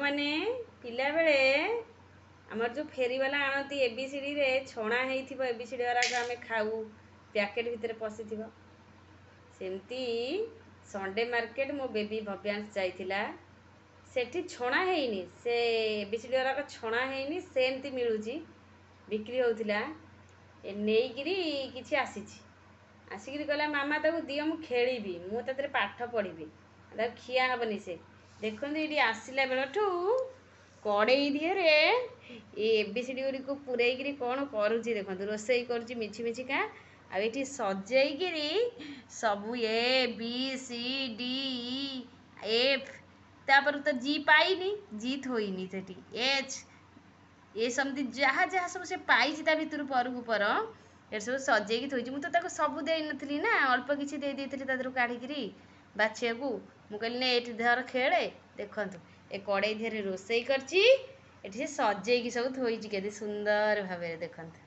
मैंने पिला बेले आमर जो फेरीवाला आणती एबीसीडी रे छणा होइथिबो एबीसीडी वाला आम खाऊ पैकेट भितर पशि सेमती संडे मार्केट मो बेबी भव्यांश जाइथिला सेठी छणा हेइनी से एबीसीडी वाला छणा हेइनी सेमती मिलुची बिक्री होउथिला ए नेइकिरी किछि आसीछि आसिकिरी कहला मामा ताकू दियो मु खेलिबी मु तातरे पाठ पढ़िबी ताकू खिया हबनी से देखंतु एठी आसिला बेलठू कड़ई दिहरे ए एबीसीडी गुरी को पुरैकिरी कोन करूची देखंतु रोसई करूची मिछि मिछिका आ एठी सजेइकिरी सबु A B C D E F तापर तो जी पाइनी जी थोइनी सेठी एच ये समझी जहाँ जहाँ सब से पाई ता भितर परकू पर ये सब सजेकी थोइची मु तो ताको सब देई नथली ना अल्प किछि देई देइथली तादरु काढिकिरी बाछियाकू मु कहली ने एठी धर खेळे देखंतु ए कड़ई धेरे रोसई करची एठी से सजेकी सब थोइची केते सुंदर भाबे देखंतु।